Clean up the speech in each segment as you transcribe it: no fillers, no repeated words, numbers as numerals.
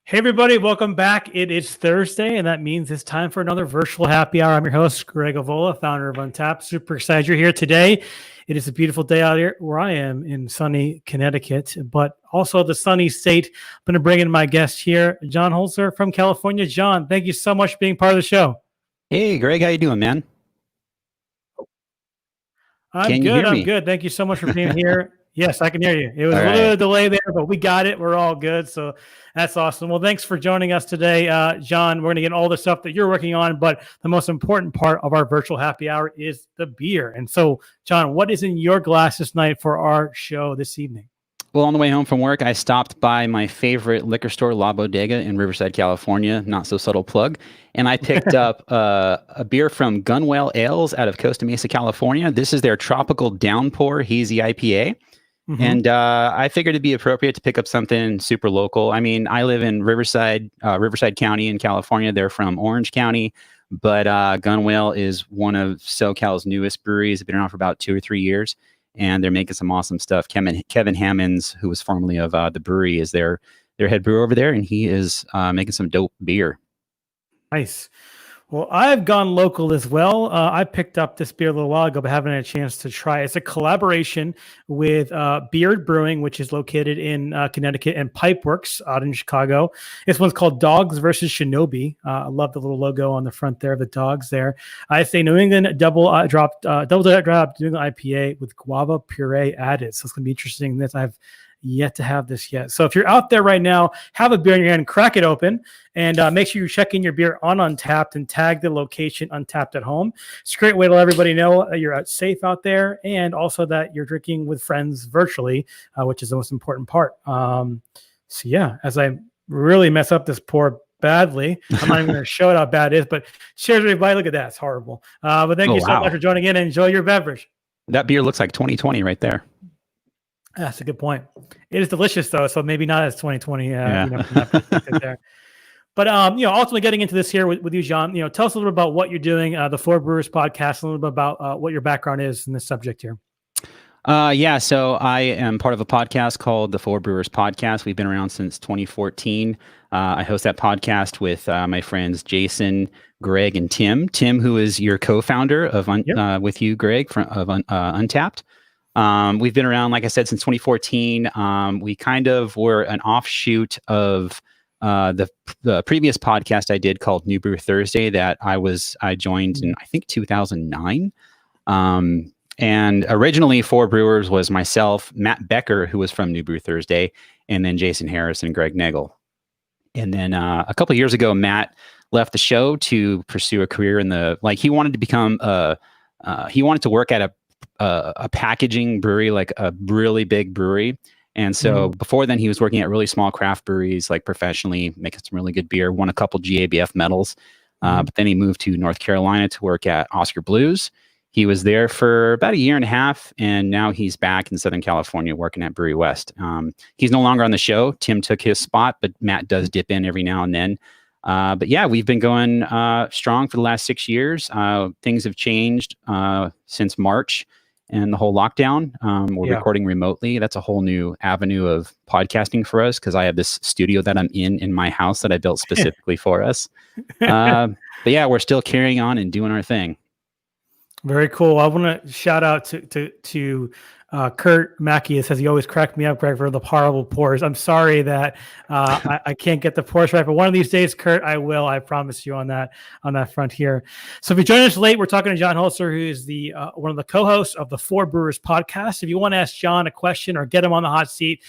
Hey, everybody, welcome back. It is Thursday, and that means it's time for another virtual happy hour. I'm your host, Greg Avola, founder of Untapped. Super excited you're here today. It is a beautiful day out here where I am in sunny Connecticut, but also the sunny state. I'm going to bring in my guest here, John Holzer from California. John, thank you so much for being part of the show. Hey, Greg, how you doing, man? I'm good. Thank you so much for being here. Yes, I can hear you. It was a little bit of delay there, but we got it. We're all good. So that's awesome. Well, thanks for joining us today, John. We're going to get all the stuff that you're working on, but the most important part of our virtual happy hour is the beer. And so, John, what is in your glass this night for our show this evening? Well, on the way home from work, I stopped by my favorite liquor store, La Bodega in Riverside, California. Not so subtle plug. And I picked up a beer from Gunwale Ales out of Costa Mesa, California. This is their Tropical Downpour Hazy IPA. Mm-hmm. And I figured it'd be appropriate to pick up something super local. I mean, I live in Riverside County in California. They're from Orange County. But Gunwale is one of SoCal's newest breweries. They've been around for about 2 or 3 years. And they're making some awesome stuff. Kevin Hammonds, who was formerly of the brewery, is their head brewer over there, and he is making some dope beer. Nice. Well, I've gone local as well. I picked up this beer a little while ago, but haven't had a chance to try it. It's a collaboration with Beard Brewing, which is located in Connecticut, and Pipeworks out in Chicago. This one's called Dogs versus Shinobi. I love the little logo on the front there of the dogs there. I say New England double drop New England IPA with guava puree added. So it's going to be interesting. I've yet to have this yet. So if you're out there right now, have a beer in your hand, crack it open, and make sure you check in your beer on Untapped and tag the location Untapped at home. It's a great way to let everybody know that you're safe out there, and also that you're drinking with friends virtually, which is the most important part. So yeah, as I really mess up this pour badly, I'm not even going to show it how bad it is, but cheers everybody. Look at that. It's horrible. But thank you so much for joining in, and enjoy your beverage. That beer looks like 2020 right there. That's a good point. It is delicious though, so maybe not as 2020. Yeah. From that perspective there. But ultimately getting into this here with you, John. Tell us a little bit about what you're doing, the Four Brewers podcast, a little bit about what your background is in this subject here. So I am part of a podcast called the Four Brewers Podcast. We've been around since 2014. I host that podcast with my friends Jason, Greg, and Tim. Tim, who is your co-founder of with you, Greg, of Untapped. We've been around, like I said, since 2014. We kind of were an offshoot of the previous podcast I did called Brew Thursday that I joined in, I think, 2009. And originally Four Brewers was myself, Matt Becker, who was from Brew Thursday, and then Jason Harris and Greg Nagel. And then a couple of years ago, Matt left the show to pursue a career in he wanted to become he wanted to work at a packaging brewery, like a really big brewery. And so before then, he was working at really small craft breweries, like professionally, making some really good beer, won a couple GABF medals. But then he moved to North Carolina to work at Oscar Blues. He was there for about 1.5 years, and now he's back in Southern California working at Brewery West. He's no longer on the show. Tim took his spot, but Matt does dip in every now and then. But yeah, we've been going strong for the last 6 years. Things have changed since March and the whole lockdown. We're recording remotely. That's a whole new avenue of podcasting for us because I have this studio that I'm in my house that I built specifically for us. But yeah, we're still carrying on and doing our thing. Very cool. I want to shout out to Kurt Mackey. Says he always cracked me up, Greg, for the horrible pours. I'm sorry that I can't get the pours right, but one of these days, Kurt, I will. I promise you on that front here. So if you join us late, we're talking to John Holzer, who is the one of the co-hosts of the Four Brewers podcast. If you want to ask John a question or get him on the hot seat,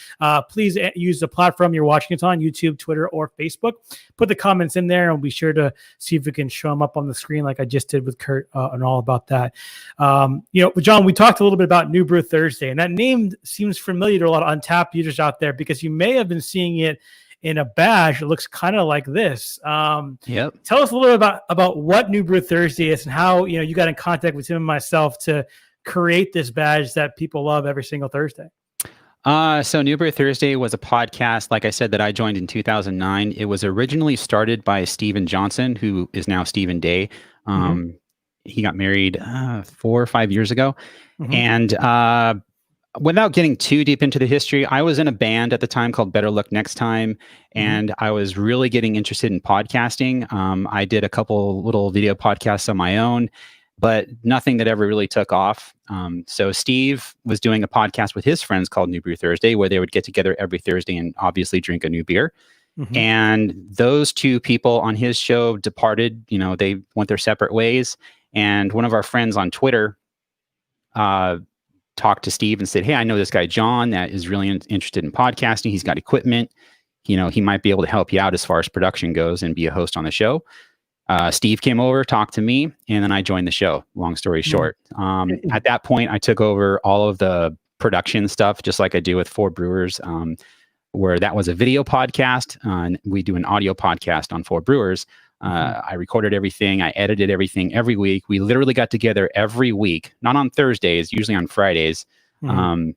please use the platform you're watching it on, YouTube, Twitter, or Facebook. Put the comments in there, and we'll be sure to see if we can show them up on the screen like I just did with Kurt and all about that. John, we talked a little bit about Brew Thursday, and that name seems familiar to a lot of Untapped users out there because you may have been seeing it in a badge that looks kind of like this. Yep. Tell us a little bit about what Brew Thursday is and how you got in contact with him and myself to create this badge that people love every single Thursday. So Brew Thursday was a podcast, like I said, that I joined in 2009. It was originally started by Steven Johnson, who is now Stephen Day. He got married 4 or 5 years ago. And Without getting too deep into the history, I was in a band at the time called Better Luck Next Time, and I was really getting interested in podcasting. I did a couple little video podcasts on my own, but nothing that ever really took off. So Steve was doing a podcast with his friends called New Brew Thursday, where they would get together every Thursday and obviously drink a new beer. And those two people on his show departed. They went their separate ways. And one of our friends on Twitter talked to Steve and said, "Hey, I know this guy, John, that is really interested in podcasting. He's got equipment. He might be able to help you out as far as production goes and be a host on the show." Steve came over, talked to me, and then I joined the show. Long story short. At that point, I took over all of the production stuff, just like I do with Four Brewers, where that was a video podcast. And we do an audio podcast on Four Brewers. I recorded everything. I edited everything every week. We literally got together every week, not on Thursdays, usually on Fridays, and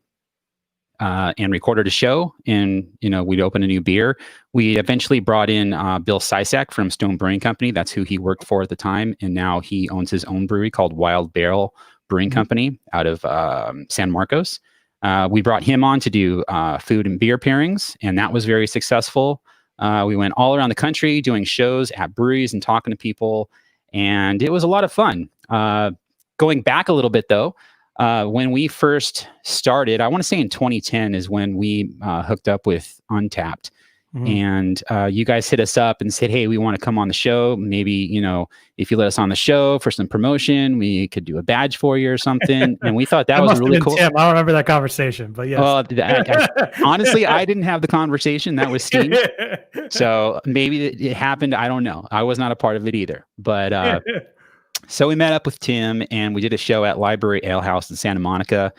recorded a show. And, we'd open a new beer. We eventually brought in Bill Sysak from Stone Brewing Company. That's who he worked for at the time. And now he owns his own brewery called Wild Barrel Brewing Company out of San Marcos. We brought him on to do food and beer pairings, and that was very successful. We went all around the country doing shows at breweries and talking to people, and it was a lot of fun. Going back a little bit, though, when we first started, I want to say in 2010 is when we hooked up with Untapped. And you guys hit us up and said, "Hey, we want to come on the show. Maybe, if you let us on the show for some promotion, we could do a badge for you or something." And we thought that was really cool. Tim. I don't remember that conversation, but yes. Well, honestly, I didn't have the conversation. That was Steve. So maybe it happened. I don't know. I was not a part of it either. But so we met up with Tim and we did a show at Library Ale House in Santa Monica.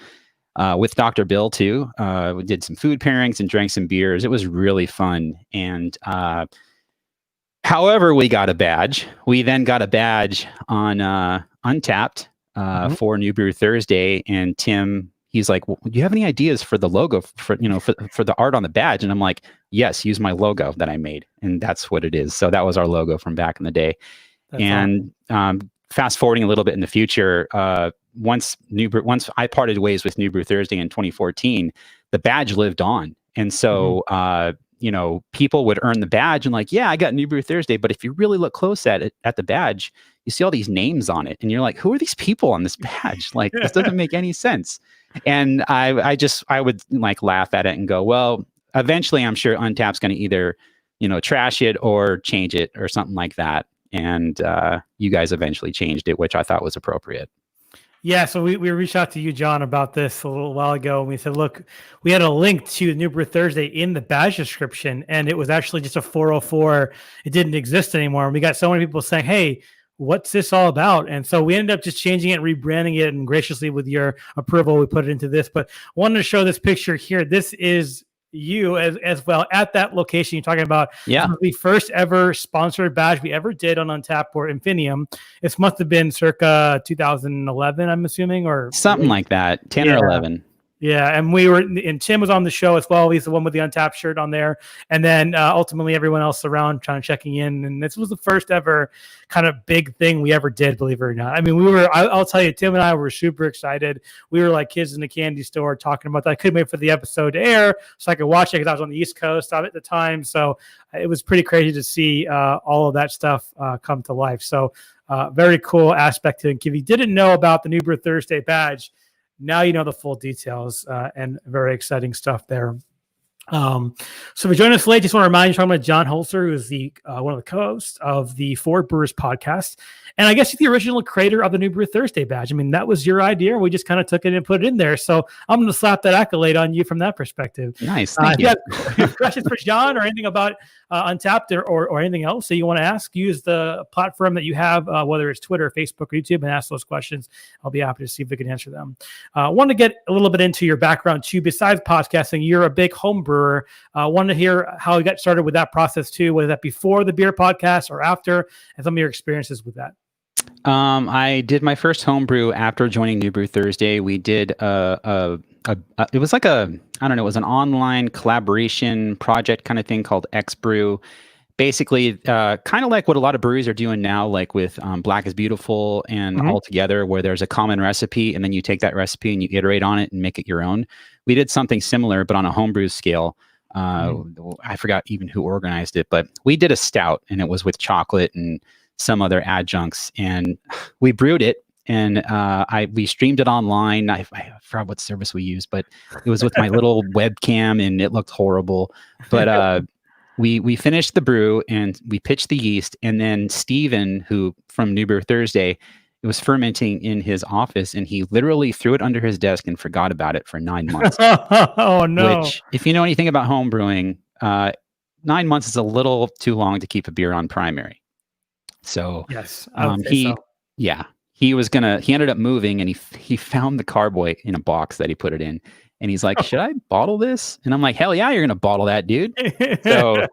With Dr. Bill too. We did some food pairings and drank some beers. It was really fun. And however we got a badge, we then got a badge on Untapped for New Brew Thursday. And Tim, he's like, "Well, do you have any ideas for the logo for the art on the badge?" And I'm like, "Yes, use my logo that I made." And that's what it is. So that was our logo from back in the day. That's and fast forwarding a little bit in the future, once I parted ways with New Brew Thursday in 2014, the badge lived on. And so, people would earn the badge and like, "Yeah, I got New Brew Thursday." But if you really look close at it, at the badge, you see all these names on it. And you're like, "Who are these people on this badge? Like, this doesn't make any sense." And I would like laugh at it and go, "Well, eventually I'm sure Untapped's going to either, trash it or change it or something like that." And you guys eventually changed it, which I thought was appropriate. Yeah, so we reached out to you, John, about this a little while ago, and we said, look, we had a link to New Brew Thursday in the badge description, and it was actually just a 404. It didn't exist anymore. And we got so many people saying, "Hey, what's this all about?" And so we ended up just changing it, rebranding it, and graciously with your approval, we put it into this. But wanted to show this picture here. This is you as well at that location you're talking about. Yeah, the first ever sponsored badge we ever did on Untapped or Infinium. This must have been circa 2011, I'm assuming, or something like that, 10 or 11. Yeah, and Tim was on the show as well. He's the one with the Untapped shirt on there. And then ultimately everyone else around checking in. And this was the first ever kind of big thing we ever did, believe it or not. I mean, I'll tell you, Tim and I were super excited. We were like kids in a candy store talking about that. I couldn't wait for the episode to air so I could watch it because I was on the East Coast at the time. So it was pretty crazy to see all of that stuff come to life. So very cool aspect to it. If you didn't know about the New Brew Thursday badge, now you know the full details and very exciting stuff there. So if you join us late, just want to remind you, talking about John Holzer, who is the one of the co-hosts of the Four Brewers podcast. And I guess you're the original creator of the New Brew Thursday badge. I mean, that was your idea. We just kind of took it and put it in there. So I'm going to slap that accolade on you from that perspective. Nice. Thank you. If you have questions for John or anything about Untapped or anything else that you want to ask, use the platform that you have, whether it's Twitter, Facebook, or YouTube, and ask those questions. I'll be happy to see if we can answer them. I want to get a little bit into your background too. Besides podcasting, you're a big home brewer. Want to hear how you got started with that process too, whether that before the beer podcast or after, and some of your experiences with that. I did my first homebrew after joining New Brew Thursday. We did it was like it was an online collaboration project kind of thing called X Brew. basically kind of like what a lot of breweries are doing now, like with Black is Beautiful and Mhm. All Together, where there's a common recipe and then you take that recipe and you iterate on it and make it your own. We did something similar, but on a homebrew scale. I forgot even who organized it, but we did a stout and it was with chocolate and some other adjuncts, and we brewed it. And we streamed it online. I forgot what service we used, but it was with my little webcam and it looked horrible. But we finished the brew and we pitched the yeast, and then Steven, who from New Brew Thursday, it was fermenting in his office, and he literally threw it under his desk and forgot about it for 9 months. Oh no. Which, if you know anything about home brewing, 9 months is a little too long to keep a beer on primary. So Yes, I would say so. he ended up moving, and he found the carboy in a box that he put it in, and he's like, should I bottle this? And I'm like, hell yeah, you're gonna bottle that, dude. So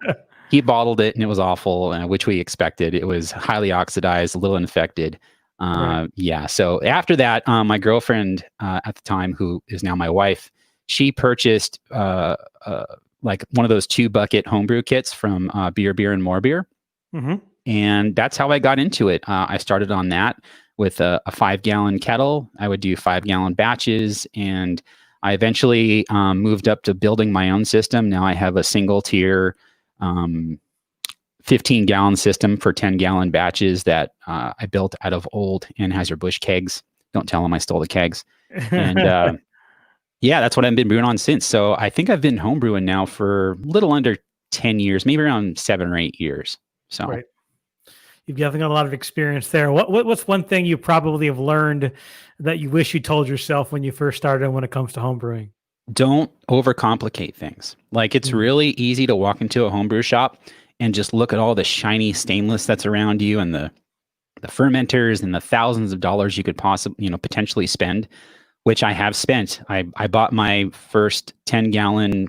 he bottled it, and it was awful, which we expected. It was highly oxidized, a little infected. Right. Yeah. So after that, my girlfriend at the time, who is now my wife, she purchased like one of those 2-bucket homebrew kits from Beer, and More Beer. Mhm. And that's how I got into it. I started on that with a 5-gallon kettle. I would do 5-gallon batches, and I eventually moved up to building my own system. Now I have a single tier 15-gallon system for 10-gallon batches that I built out of old Anheuser-Busch kegs. Don't tell them I stole the kegs. And yeah, that's what I've been brewing on since. So I think I've been homebrewing now for a little under 10 years, maybe around 7 or 8 years. So. Right. You've definitely got a lot of experience there. What's one thing you probably have learned that you wish you told yourself when you first started when it comes to homebrewing? Don't overcomplicate things. Like, it's really easy to walk into a homebrew shop and just look at all the shiny stainless that's around you and the fermenters and the thousands of dollars you could possibly, potentially spend, which I have spent. I bought my first 10-gallon,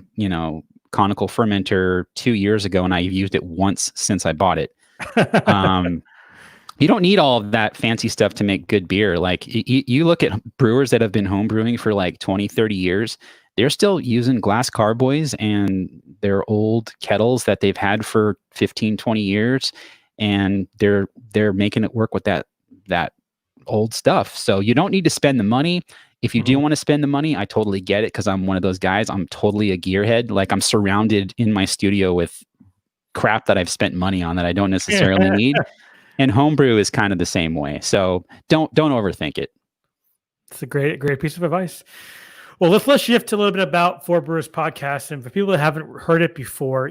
conical fermenter 2 years ago, and I've used it once since I bought it. You don't need all of that fancy stuff to make good beer. Like, you look at brewers that have been home brewing for like 20, 30 years, they're still using glass carboys and their old kettles that they've had for 15, 20 years. And they're making it work with that old stuff. So you don't need to spend the money. If you do want to spend the money, I totally get it, because I'm one of those guys. I'm totally a gearhead. Like, I'm surrounded in my studio with crap that I've spent money on that I don't necessarily need. And homebrew is kind of the same way. So don't overthink it. It's a great piece of advice. Well, let's shift to a little bit about Four Brewers podcast. And for people that haven't heard it before,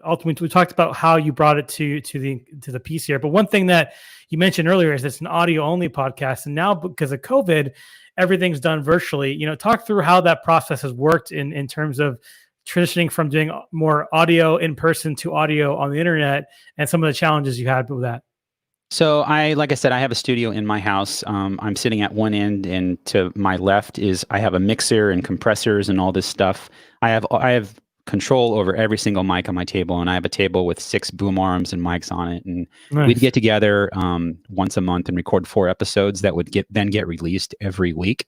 ultimately we talked about how you brought it to the piece here. But one thing that you mentioned earlier is it's an audio only podcast. And now, because of COVID, everything's done virtually. Talk through how that process has worked in terms of transitioning from doing more audio in person to audio on the internet, and some of the challenges you had with that. So like I said, I have a studio in my house. I'm sitting at one end, and to my left I have a mixer and compressors and all this stuff. I have control over every single mic on my table, and I have a table with 6 boom arms and mics on it. And we'd get together once a month and record 4 episodes that would get released every week.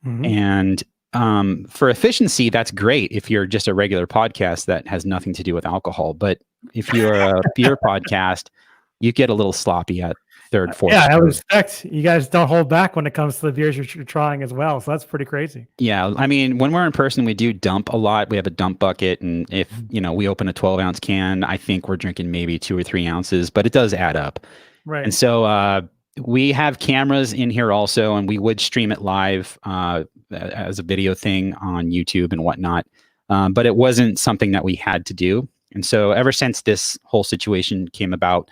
And for efficiency, that's great if you're just a regular podcast that has nothing to do with alcohol. But if you're a beer podcast, you get a little sloppy at third, fourth. Yeah, I would expect you guys don't hold back when it comes to the beers you're trying as well. So that's pretty crazy. Yeah. I mean, when we're in person, we do dump a lot. We have a dump bucket. And if, we open a 12-ounce can, I think we're drinking maybe 2 or 3 ounces, but it does add up. Right. And so we have cameras in here also, and we would stream it live as a video thing on YouTube and whatnot. But it wasn't something that we had to do. And so ever since this whole situation came about,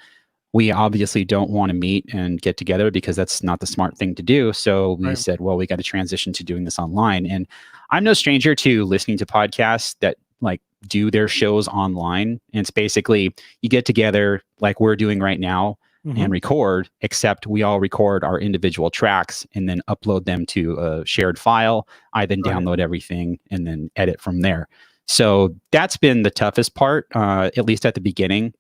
we obviously don't want to meet and get together, because that's not the smart thing to do. So we said, well, we got to transition to doing this online. And I'm no stranger to listening to podcasts that like do their shows online. And it's basically, you get together like we're doing right now and record, except we all record our individual tracks and then upload them to a shared file. I then download everything and then edit from there. So that's been the toughest part, at least at the beginning.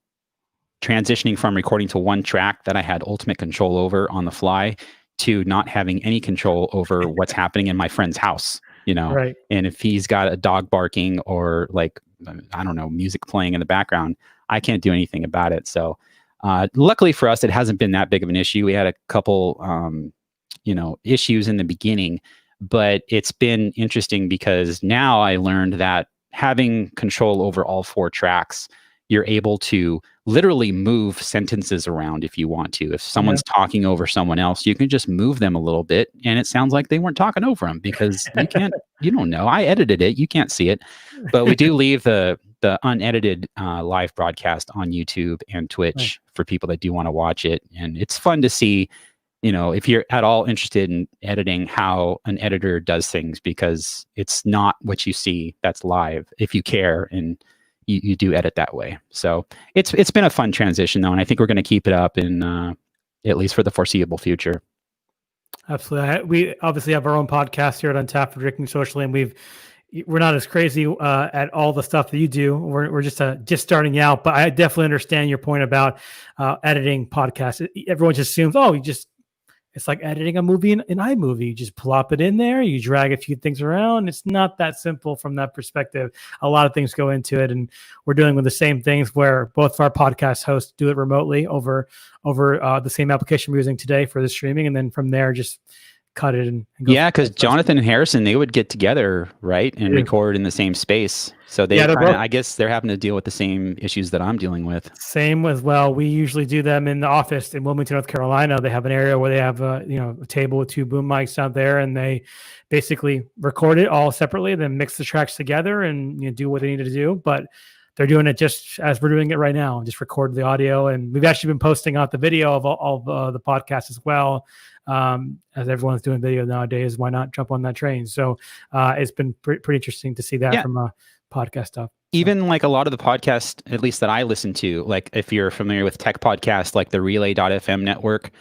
Transitioning from recording to one track that I had ultimate control over on the fly to not having any control over what's happening in my friend's house, Right. And if he's got a dog barking or like, I don't know, music playing in the background, I can't do anything about it. So luckily for us, it hasn't been that big of an issue. We had a couple, issues in the beginning, but it's been interesting because now I learned that having control over all 4 tracks, you're able to literally move sentences around if you want to. If someone's talking over someone else, you can just move them a little bit and it sounds like they weren't talking over them because you don't know. I edited it. You can't see it, but we do leave the unedited live broadcast on YouTube and Twitch for people that do want to watch it. And it's fun to see, if you're at all interested in editing, how an editor does things, because it's not what you see that's live if you care and you do edit that way. So it's been a fun transition though. And I think we're going to keep it up in at least for the foreseeable future. Absolutely. We obviously have our own podcast here at Untapped for Drinking Socially, and we're not as crazy at all the stuff that you do. We're just starting out, but I definitely understand your point about editing podcasts. Everyone just assumes, it's like editing a movie in iMovie. You just plop it in there, you drag a few things around. It's not that simple from that perspective. A lot of things go into it, and we're dealing with the same things where both of our podcast hosts do it remotely over the same application we're using today for the streaming, and then from there just cut it and go. Yeah, because Jonathan and Harrison, they would get together, right, and record in the same space. So I guess they're having to deal with the same issues that I'm dealing with. Same as well. We usually do them in the office in Wilmington, North Carolina. They have an area where they have a table with 2 boom mics out there, and they basically record it all separately, then mix the tracks together and do what they need to do. But they're doing it just as we're doing it right now, just record the audio. And we've actually been posting out the video of all the podcasts as well. As everyone's doing video nowadays, why not jump on that train? So it's been pretty interesting to see that from a podcast stuff. Even like a lot of the podcasts, at least that I listen to, like if you're familiar with tech podcasts, like the Relay.fm network,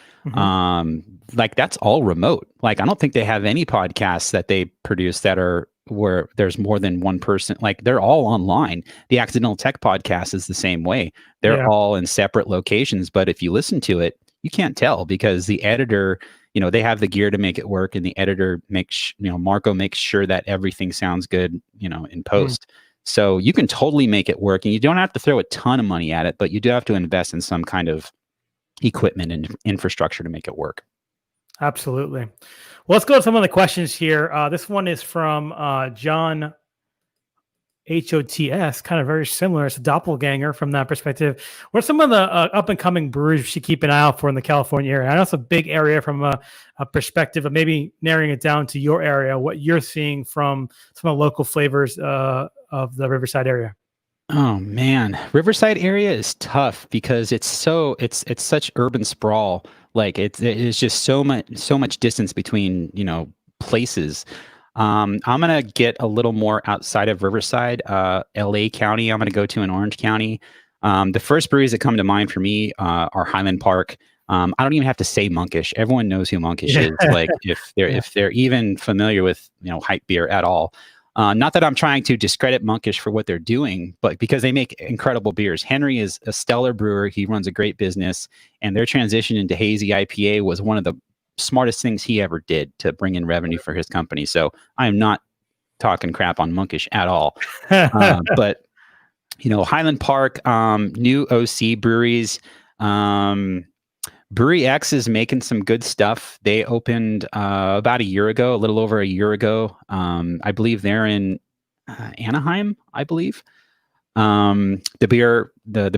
like that's all remote. Like I don't think they have any podcasts that they produce that are where there's more than one person. Like they're all online. The Accidental Tech podcast is the same way. They're all in separate locations, but if you listen to it, you can't tell because the editor, they have the gear to make it work, and the editor makes, Marco makes sure that everything sounds good, in post. So you can totally make it work, and you don't have to throw a ton of money at it, but you do have to invest in some kind of equipment and infrastructure to make it work. Absolutely. Well, let's go to some of the questions here. This one is from John HOTS, kind of very similar. It's a doppelganger from that perspective. What are some of the up and coming breweries you should keep an eye out for in the California area? I know it's a big area from a perspective of maybe narrowing it down to your area, what you're seeing from some of the local flavors of the Riverside area. Oh man, Riverside area is tough because it's such urban sprawl. Like it's just so much distance between, places. I'm going to get a little more outside of Riverside, LA County. I'm going to go to in Orange County. The first breweries that come to mind for me are Highland Park. I don't even have to say Monkish. Everyone knows who Monkish is. Like if they're even familiar with, hype beer at all. Not that I'm trying to discredit Monkish for what they're doing, but because they make incredible beers. Henry is a stellar brewer. He runs a great business, and their transition into hazy IPA was one of the smartest things he ever did to bring in revenue for his company. So I am not talking crap on Monkish at all. But Highland Park, new OC breweries, Brewery X is making some good stuff. They opened about a year ago, a little over a year ago. I believe they're in Anaheim, I believe. The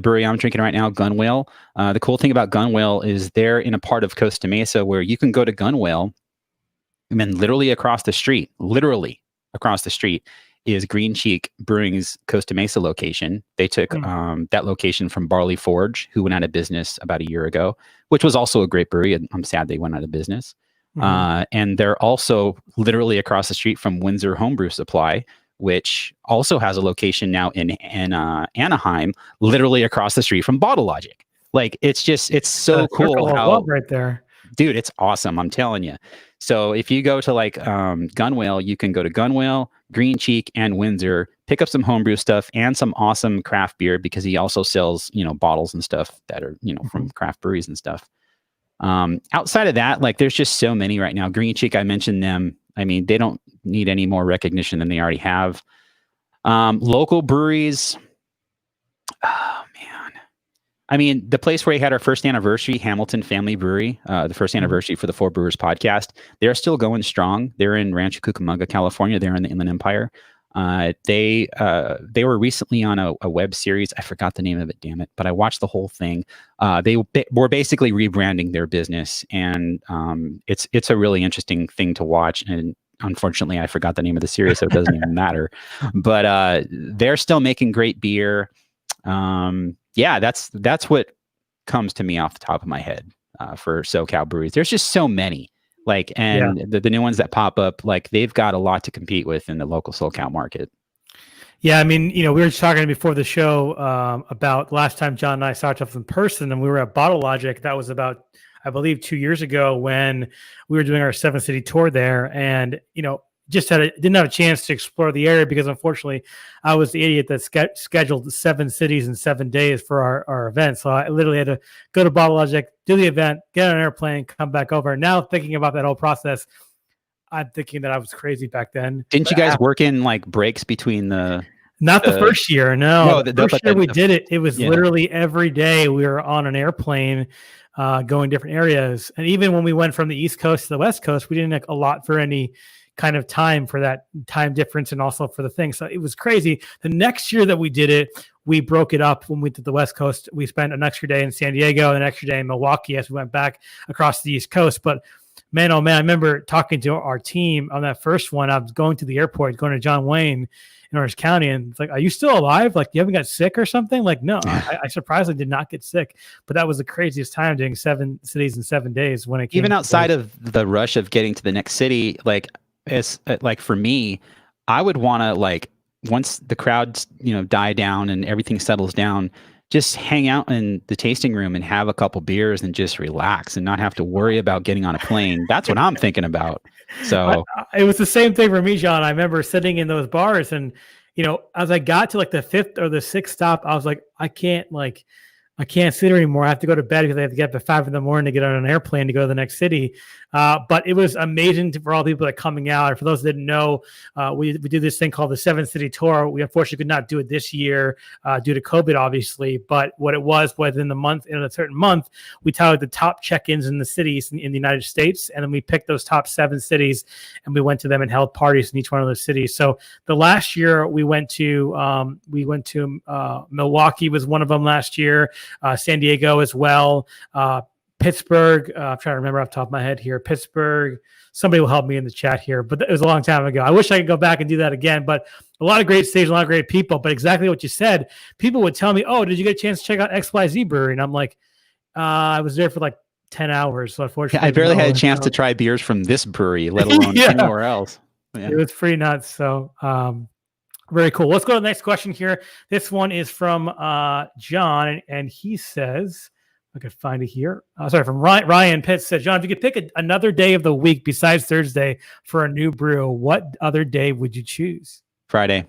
brewery I'm drinking right now, Gunwale. The cool thing about Gunwale is they're in a part of Costa Mesa where you can go to Gunwale, and then literally across the street is Green Cheek Brewing's Costa Mesa location. They took that location from Barley Forge, who went out of business about a year ago, which was also a great brewery. I'm sad they went out of business. And they're also literally across the street from Windsor Homebrew Supply, which also has a location now in Anaheim, literally across the street from Bottle Logic. Like it's so cool how right there. Dude, it's awesome. I'm telling you. So if you go to like Gunwale, you can go to Gunwale, Green Cheek, and Windsor, pick up some homebrew stuff and some awesome craft beer because he also sells, bottles and stuff that are, from craft breweries and stuff. Outside of that, like there's just so many right now. Green Cheek, I mentioned them. I mean, they don't need any more recognition than they already have. Local breweries. Oh man. I mean, the place where we had our first anniversary, Hamilton Family Brewery, the first anniversary for the Four Brewers podcast, they're still going strong. They're in Rancho Cucamonga, California. They're in the Inland Empire. They were recently on a web series. I forgot the name of it, damn it, but I watched the whole thing. They were basically rebranding their business, and it's a really interesting thing to watch. And unfortunately, I forgot the name of the series, so it doesn't even matter. But they're still making great beer. Yeah, that's what comes to me off the top of my head for SoCal breweries. There's just so many, and the new ones that pop up, they've got a lot to compete with in the local SoCal market. Yeah, I mean, we were talking before the show about last time John and I saw each other in person, and we were at Bottle Logic. That was about, I believe, 2 years ago when we were doing our 7-city tour there, and just didn't have a chance to explore the area because unfortunately I was the idiot that scheduled 7 cities in 7 days for our event. So I literally had to go to Bottle Logic, do the event, get on an airplane, come back over. Now thinking about that whole process, I'm thinking that I was crazy back then. Didn't you guys work in breaks between the? Not the first year. No, the first year we did it. It was literally every day we were on an airplane going different areas. And even when we went from the East Coast to the West Coast, we didn't allot for any kind of time for that time difference and also for the thing. So it was crazy. The next year that we did it, we broke it up. When we did the West Coast, we spent an extra day in San Diego and an extra day in Milwaukee as we went back across the East Coast. But man, oh man, I remember talking to our team on that first one. I was going to the airport, going to John Wayne in Orange County, and it's like, are you still alive? You haven't got sick or something? No, I surprisingly did not get sick, but that was the craziest time doing 7 cities in 7 days when it came. Even outside of the rush of getting to the next city, it's for me, I would want to once the crowds die down and everything settles down, just hang out in the tasting room and have a couple beers and just relax and not have to worry about getting on a plane. That's what I'm thinking about. So it was the same thing for me, John. I remember sitting in those bars and as I got to the 5th or the 6th stop, I was like, I can't sit here anymore. I have to go to bed because I have to get up at 5 a.m. to get on an airplane to go to the next city. But it was amazing for all the people that are coming out. And for those that didn't know, we did this thing called the 7-city tour. We unfortunately could not do it this year due to COVID, obviously. But what it was in a certain month, we tallied the top check-ins in the cities in the United States. And then we picked those top 7 cities and we went to them and held parties in each one of those cities. So the last year we went to Milwaukee was one of them last year. San Diego as well. Pittsburgh. I'm trying to remember off the top of my head here. Pittsburgh. Somebody will help me in the chat here, but it was a long time ago. I wish I could go back and do that again, but a lot of great stages, a lot of great people, but exactly what you said. People would tell me, oh, did you get a chance to check out XYZ Brewery? And I'm like, I was there for 10 hours. So unfortunately, I barely had a chance to try beers from this brewery, let alone anywhere else. Yeah. It was pretty nuts. So, very cool. Let's go to the next question here. This one is from John, and he says, I could find it here. From Ryan Pitts said, John, if you could pick another day of the week besides Thursday for a new brew, what other day would you choose? Friday.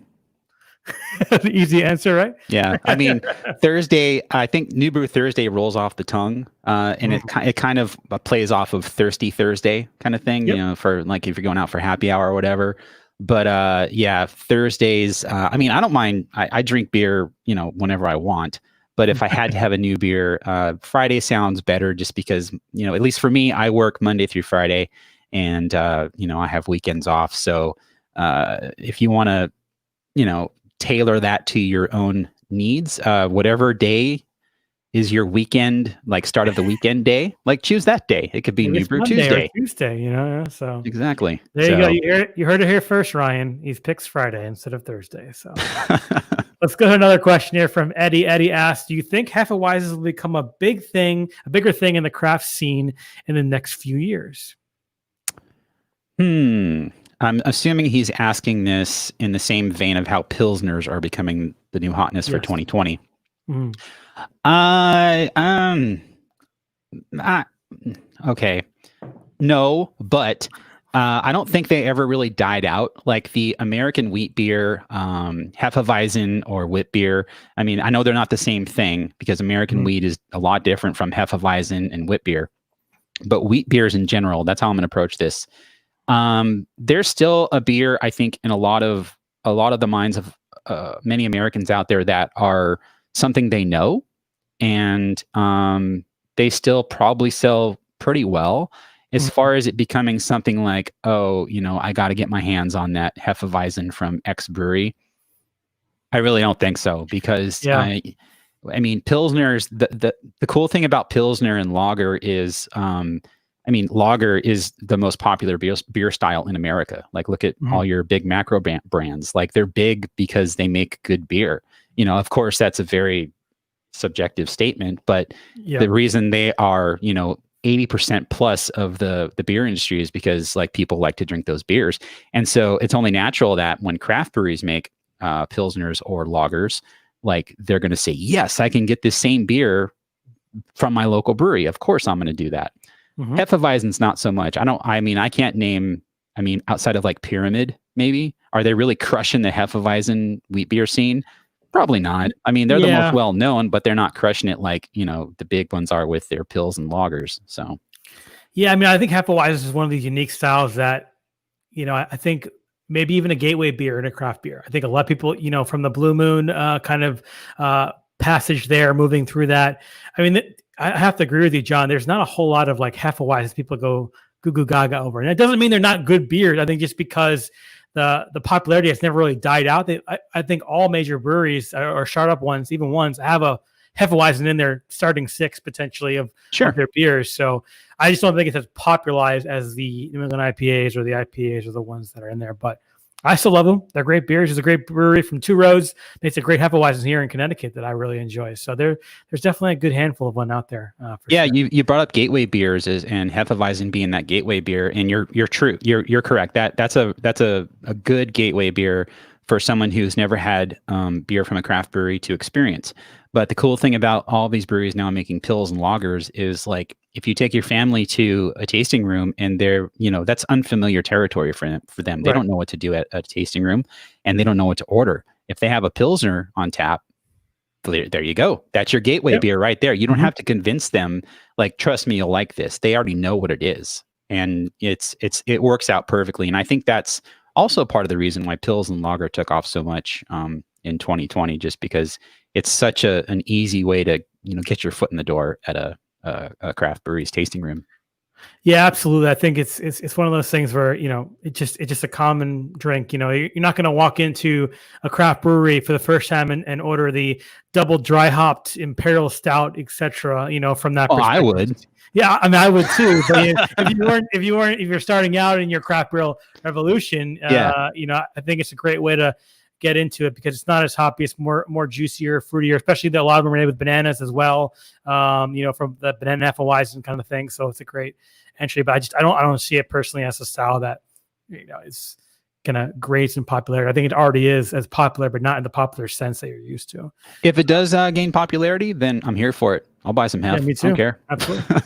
Easy answer, right? Yeah. I mean, Thursday, I think New Brew Thursday rolls off the tongue, and it kind of plays off of Thirsty Thursday kind of thing, for if you're going out for happy hour or whatever. But yeah, Thursdays, I mean, I don't mind. I drink beer, whenever I want. But if I had to have a new beer, Friday sounds better just because, at least for me, I work Monday through Friday and, I have weekends off. So if you want to, tailor that to your own needs, whatever day is your weekend, start of the weekend day, choose that day. It could be New Brew Tuesday. So exactly. There you go. You heard it here first, Ryan. He picks Friday instead of Thursday. So let's go to another question here from Eddie. Eddie asks, do you think Hefeweizen will become a bigger thing in the craft scene in the next few years? I'm assuming he's asking this in the same vein of how Pilsners are becoming the new hotness for 2020. Mm-hmm. Okay. No, but I don't think they ever really died out. Like the American wheat beer, Hefeweizen or wit beer. I mean, I know they're not the same thing because American wheat is a lot different from Hefeweizen and wit beer. But wheat beers in general, that's how I'm going to approach this. There's still a beer, I think, in a lot of the minds of many Americans out there that are something they know. and they still probably sell pretty well. As Mhm. far as it becoming something like, oh, I got to get my hands on that Hefeweizen from X brewery, I really don't think so, because Yeah. I mean, Pilsner's the cool thing about Pilsner and lager is, lager is the most popular beer style in America. Like, look at Mhm. all your big macro brands. Like, they're big because they make good beer. Of course, that's a very subjective statement, but Yeah. the reason they are, 80% plus of the beer industry is because, like, people like to drink those beers. And so it's only natural that when craft breweries make pilsners or lagers, like, they're going to say, yes, I can get this same beer from my local brewery. Of course I'm going to do that. Mhm. Hefeweizen's not so much. I can't name, outside of like Pyramid, maybe, are they really crushing the Hefeweizen wheat beer scene? Probably not. I mean, they're the most Yeah. well known, but they're not crushing it like, the big ones are with their pills and lagers. So, Yeah. I mean, I think Hefeweizen is one of these unique styles that, I think maybe even a gateway beer and a craft beer. I think a lot of people, from the Blue Moon kind of passage there, moving through that. I mean, I have to agree with you, John. There's not a whole lot of like Hefeweizen people go goo goo gaga over, and it doesn't mean they're not good beers. I think just because the popularity has never really died out. I think all major breweries or startup ones, even ones, have a Hefeweizen in their starting six potentially of sure. their beers. So I just don't think it's as popularized as the New England IPAs or the IPAs or the ones that are in there. But I still love them. They're great beers. There's a great brewery from Two Roads. Makes a great Hefeweizen here in Connecticut that I really enjoy. So there's definitely a good handful of one out there for Yeah, sure. you brought up gateway beers and Hefeweizen being that gateway beer, and you're true. You're correct. That's a good gateway beer for someone who's never had beer from a craft brewery to experience. But the cool thing about all these breweries now making pills and lagers is, like, if you take your family to a tasting room and they're, that's unfamiliar territory for them. They Right. don't know what to do at a tasting room, and they don't know what to order. If they have a pilsner on tap, there you go. That's your gateway Yep. beer right there. You don't Mhm. have to convince them, like, trust me, you'll like this. They already know what it is. And it works out perfectly. And I think that's also part of the reason why pills and lager took off so much in 2020, just because it's such an easy way to, get your foot in the door at a craft brewery's tasting room. Yeah, absolutely. I think it's one of those things where it's just a common drink. You're not going to walk into a craft brewery for the first time and order the double dry hopped imperial stout, etc. From that Oh, I perspective. would. Yeah, I mean, I would too. But if you're starting out in your craft beer revolution, Yeah. I think it's a great way to get into it because it's not as hoppy. It's more juicier, fruitier, especially that a lot of them are made with bananas as well. From the banana Hefeweizen kind of thing. So it's a great entry. But I don't see it personally as a style that is gonna graze in popularity. I think it already is as popular, but not in the popular sense that you're used to. If it does gain popularity, then I'm here for it. I'll buy some Hef. Yeah, me I don't too. care. Absolutely.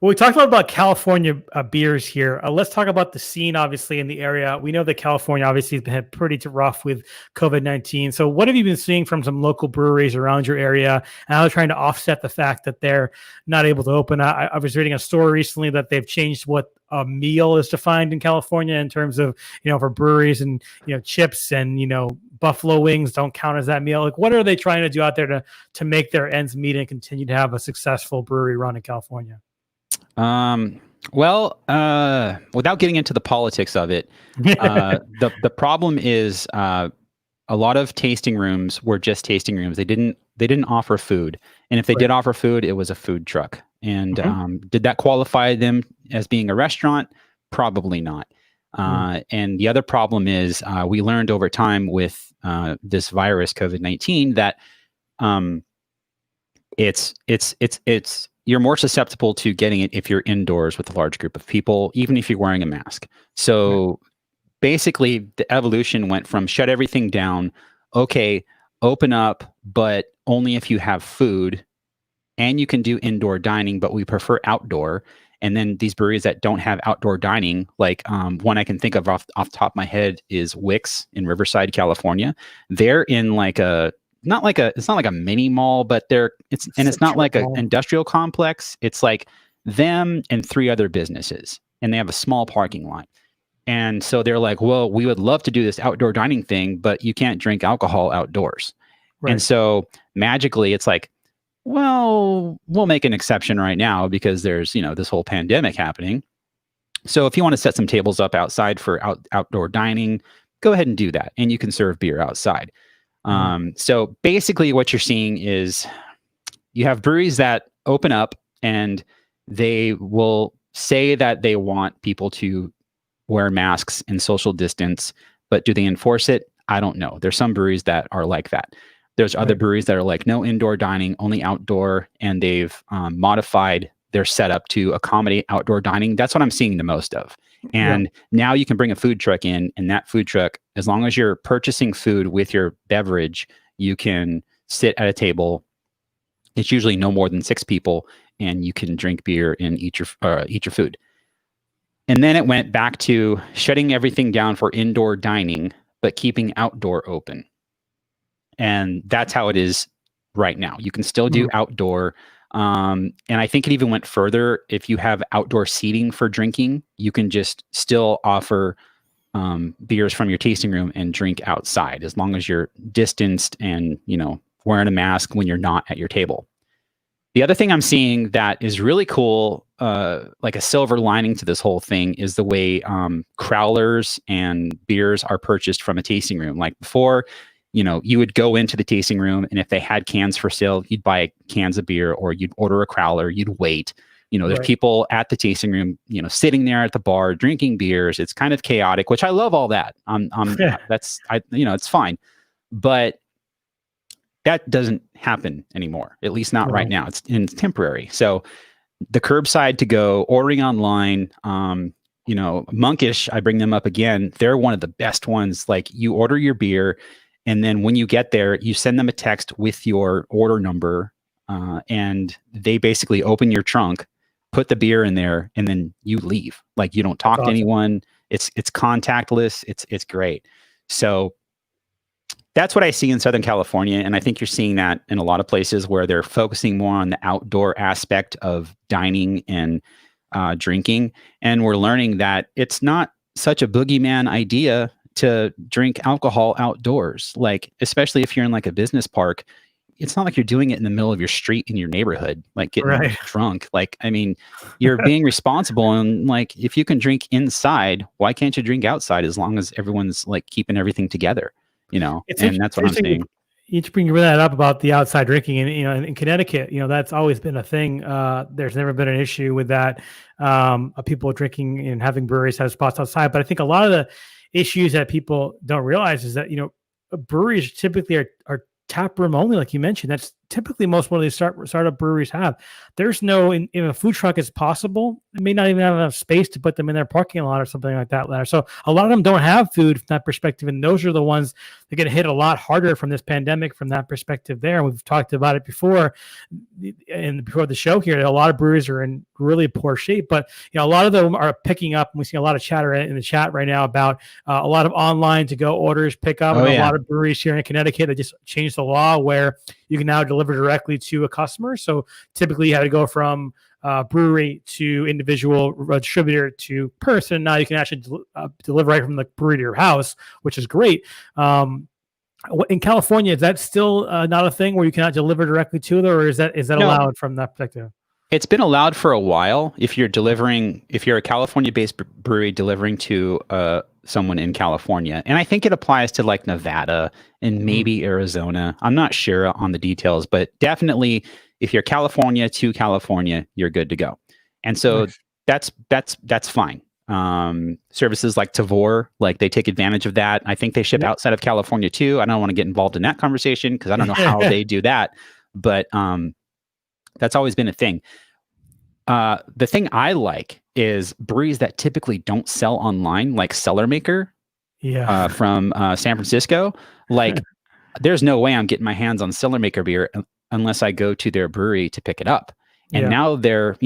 Well, we talked a lot about California beers here. Let's talk about the scene, obviously, in the area. We know that California obviously has been pretty rough with COVID-19. So what have you been seeing from some local breweries around your area and how they're trying to offset the fact that they're not able to open? I was reading a story recently that they've changed what a meal is defined in California in terms of, for breweries, and, chips and, buffalo wings don't count as that meal. Like, what are they trying to do out there to make their ends meet and continue to have a successful brewery run in California? Well, without getting into the politics of it, the problem is a lot of tasting rooms were just tasting rooms. They didn't offer food, and if they Right. did offer food, it was a food truck. And Mhm. did that qualify them as being a restaurant? Probably not. And the other problem is we learned over time with this virus, COVID-19, that um, it's you're more susceptible to getting it if you're indoors with a large group of people, even if you're wearing a mask. So basically, the evolution went from shut everything down, okay, open up, but only if you have food, and you can do indoor dining, but we prefer outdoor. And then these breweries that don't have outdoor dining, like one I can think of off the top of my head is Wix in Riverside, California. They're in like it's not like a mini mall, but it's not like an industrial complex. It's like them and three other businesses, and they have a small parking lot. And so they're like, well, we would love to do this outdoor dining thing, but you can't drink alcohol outdoors. Right. And so magically, it's like, well, we'll make an exception right now because there's, this whole pandemic happening. So if you want to set some tables up outside for outdoor dining, go ahead and do that. And you can serve beer outside. So basically what you're seeing is you have breweries that open up and they will say that they want people to wear masks and social distance, but do they enforce it? I don't know. There's some breweries that are like that. There's other breweries that are like no indoor dining, only outdoor, and they've modified their setup to accommodate outdoor dining. That's what I'm seeing the most of. And now you can bring a food truck in, and that food truck, as long as you're purchasing food with your beverage, you can sit at a table. It's usually no more than 6 people, and you can drink beer and eat your food. And then it went back to shutting everything down for indoor dining, but keeping outdoor open. And that's how it is right now. You can still do outdoor. And I think it even went further. If you have outdoor seating for drinking, you can just still offer beers from your tasting room and drink outside, as long as you're distanced and, wearing a mask when you're not at your table. The other thing I'm seeing that is really cool, like a silver lining to this whole thing, is the way crowlers and beers are purchased from a tasting room. Like before, you would go into the tasting room, and if they had cans for sale, you'd buy cans of beer, or you'd order a crowler, you'd wait. There's people at the tasting room, sitting there at the bar, drinking beers. It's kind of chaotic, which I love all that. It's fine. But that doesn't happen anymore, at least not right now. It's temporary. So the curbside to go, ordering online, Monkish, I bring them up again. They're one of the best ones. Like, you order your beer, and then when you get there, you send them a text with your order number, and they basically open your trunk, put the beer in there, and then you leave. Like, you don't talk to anyone. It's contactless. It's great. So that's what I see in Southern California. And I think you're seeing that in a lot of places where they're focusing more on the outdoor aspect of dining and drinking. And we're learning that it's not such a boogeyman idea to drink alcohol outdoors. Like, especially if you're in like a business park, it's not like you're doing it in the middle of your street in your neighborhood, like getting drunk. Like, I mean, you're being responsible. And like, if you can drink inside, why can't you drink outside, as long as everyone's like keeping everything together, and that's what I'm saying. You bring that up about the outside drinking, and in Connecticut, that's always been a thing. There's never been an issue with that, of people drinking and having breweries have spots outside. But I think a lot of the issues that people don't realize is that breweries typically are tap room only, like you mentioned. That's typically most one of these startup breweries have. There's no, in a food truck is possible. They may not even have enough space to put them in their parking lot or something like that. So a lot of them don't have food from that perspective, and those are the ones that get hit a lot harder from this pandemic from that perspective there. And we've talked about it before, and before the show here, a lot of breweries are in really poor shape, but a lot of them are picking up, and we see a lot of chatter in the chat right now about a lot of online to go orders pick up. A lot of breweries here in Connecticut that just changed the law where you can now deliver directly to a customer. So typically you had to go from brewery to individual distributor to person. Now you can actually deliver right from the brewery to your house, which is great. In California, is that still not a thing where you cannot deliver directly to them, or is that allowed from that perspective? It's been allowed for a while. If you're a California-based brewery delivering to someone in California, and I think it applies to like Nevada and maybe Arizona. I'm not sure on the details, but definitely if you're California to California, you're good to go. And so that's fine. Services like Tavor, like they take advantage of that. I think they ship outside of California too. I don't want to get involved in that conversation because I don't know how they do that, but that's always been a thing. The thing I like is breweries that typically don't sell online, like Cellar Maker from San Francisco. Like, there's no way I'm getting my hands on Cellar Maker beer unless I go to their brewery to pick it up. And now there's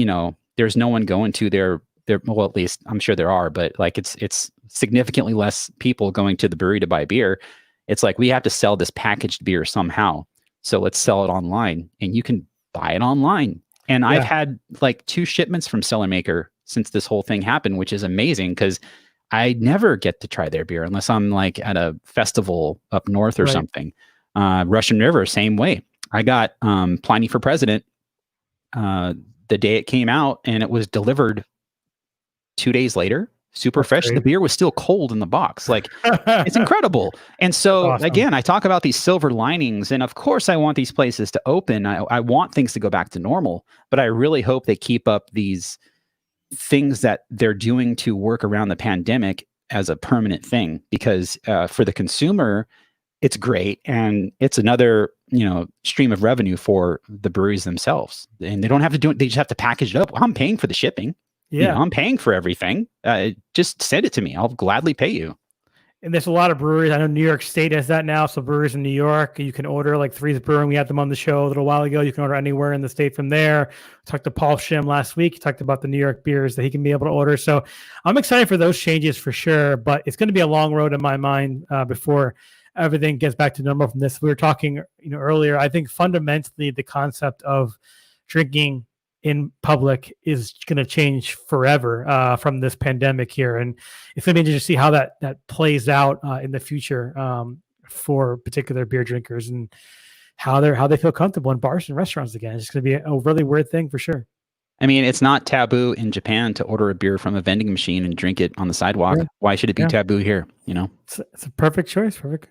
no one going to their, well, at least I'm sure there are, but like it's significantly less people going to the brewery to buy beer. It's like, we have to sell this packaged beer somehow. So let's sell it online, and you can buy it online. And I've had like 2 shipments from Cellar Maker since this whole thing happened, which is amazing because I never get to try their beer unless I'm like at a festival up north or something. Russian River, same way. I got Pliny for President the day it came out, and it was delivered 2 days later. Super That's fresh. great. The beer was still cold in the box. Like, it's incredible. And so, Awesome. again, I talk about these silver linings. And of course, I want these places to open. I want things to go back to normal, but I really hope they keep up these things that they're doing to work around the pandemic as a permanent thing, because for the consumer, it's great. And it's another, stream of revenue for the breweries themselves. And they don't have to do it. They just have to package it up. I'm paying for the shipping. Yeah. I'm paying for everything. Just send it to me. I'll gladly pay you. And there's a lot of breweries. I know New York State has that now. So breweries in New York, you can order like Three's Brewing. We had them on the show a little while ago. You can order anywhere in the state from there. We talked to Paul Shim last week. He talked about the New York beers that he can be able to order. So I'm excited for those changes for sure. But it's going to be a long road in my mind before everything gets back to normal from this. We were talking earlier. I think fundamentally the concept of drinking in public is going to change forever from this pandemic here. And it's going to be interesting to see how that plays out in the future for particular beer drinkers and how they feel comfortable in bars and restaurants again. It's going to be a really weird thing for sure. I mean, it's not taboo in Japan to order a beer from a vending machine and drink it on the sidewalk. Yeah. Why should it be taboo here? It's a perfect choice. Perfect.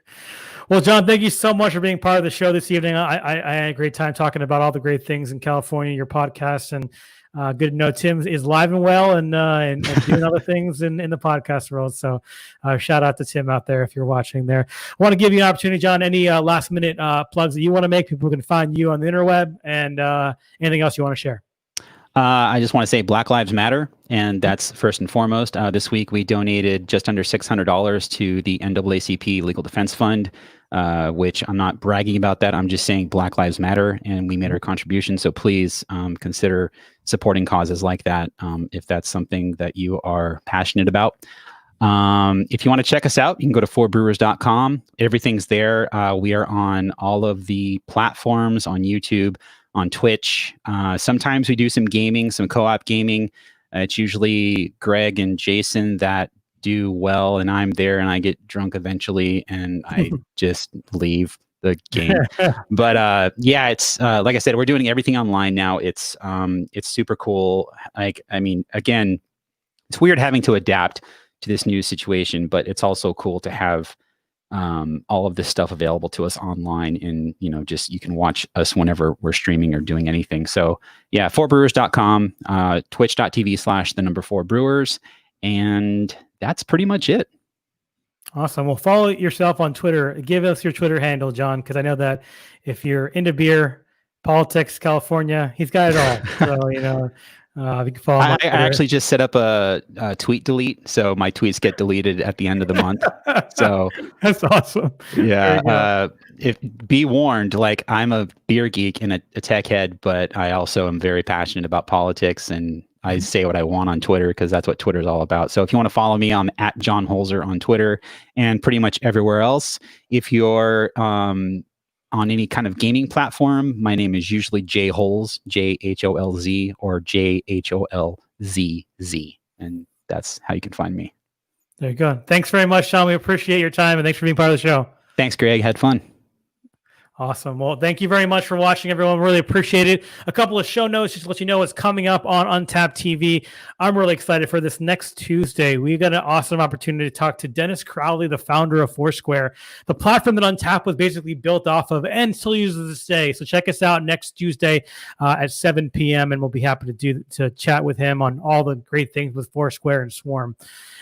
Well, John, thank you so much for being part of the show this evening. I had a great time talking about all the great things in California, your podcast, and good to know Tim is live and well and doing other things in the podcast world. So shout out to Tim out there if you're watching there. I want to give you an opportunity, John, any last minute plugs that you want to make. People can find you on the interweb and anything else you want to share. I just want to say Black Lives Matter, and that's first and foremost. This week, we donated just under $600 to the NAACP Legal Defense Fund, which I'm not bragging about that. I'm just saying Black Lives Matter, and we made our contribution. So please consider supporting causes like that if that's something that you are passionate about. If you want to check us out, you can go to fourbrewers.com. Everything's there. We are on all of the platforms, on YouTube, on Twitch. Sometimes we do some gaming, some co-op gaming. It's usually Greg and Jason that do well, and I'm there and I get drunk eventually and I just leave the game. But it's like I said, we're doing everything online now. It's super cool. Again, it's weird having to adapt to this new situation, but it's also cool to have all of this stuff available to us online, and you can watch us whenever we're streaming or doing anything. So yeah, fourbrewers.com, twitch.tv/4brewers, and that's pretty much it. Awesome. Well, follow yourself on Twitter. Give us your Twitter handle, John, because I know that if you're into beer, politics, California, he's got it all. So you can follow him. I actually just set up a tweet delete, so my tweets get deleted at the end of the month. So that's awesome. Yeah. Be warned, like, I'm a beer geek and a tech head, but I also am very passionate about politics, and I say what I want on Twitter because that's what Twitter is all about. So if you want to follow me, I'm at John Holzer on Twitter and pretty much everywhere else. If you're on any kind of gaming platform, my name is usually JHolz, JHOLZ, or JHOLZZ. And that's how you can find me. There you go. Thanks very much, Sean. We appreciate your time, and thanks for being part of the show. Thanks, Greg. Had fun. Awesome. Well, thank you very much for watching, everyone. Really appreciate it. A couple of show notes just to let you know what's coming up on Untapped TV. I'm really excited for this next Tuesday. We've got an awesome opportunity to talk to Dennis Crowley, the founder of Foursquare, the platform that Untapped was basically built off of and still uses this day. So check us out next Tuesday at 7 p.m. and we'll be happy to chat with him on all the great things with Foursquare and Swarm.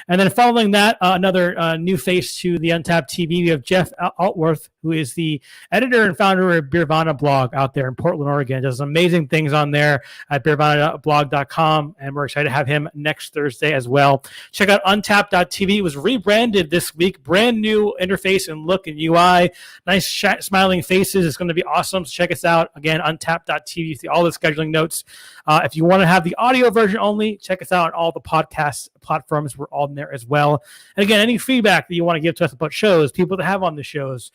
And then following that, another new face to the Untapped TV, we have Jeff Altworth, who is the editor and founder of Beervana blog out there in Portland, Oregon. Does amazing things on there at beervanablog.com, and we're excited to have him next Thursday as well. Check out untapped.tv. It was rebranded this week, brand new interface and look and UI, nice smiling faces. It's going to be awesome. So check us out. Again, untapped.tv. You see all the scheduling notes. If you want to have the audio version only, check us out on all the podcast platforms. We're all in there as well. And again, any feedback that you want to give to us about shows, people to have on the shows,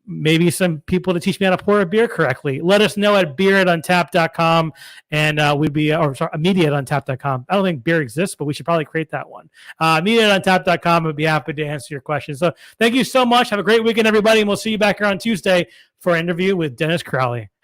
maybe some people to teach me how to pour a beer correctly, let us know at beer@untapped.com, and media@untapped.com. I don't think beer exists, but we should probably create that one. Media@untapped.com. I'd be happy to answer your questions. So thank you so much. Have a great weekend, everybody, and we'll see you back here on Tuesday for an interview with Dennis Crowley.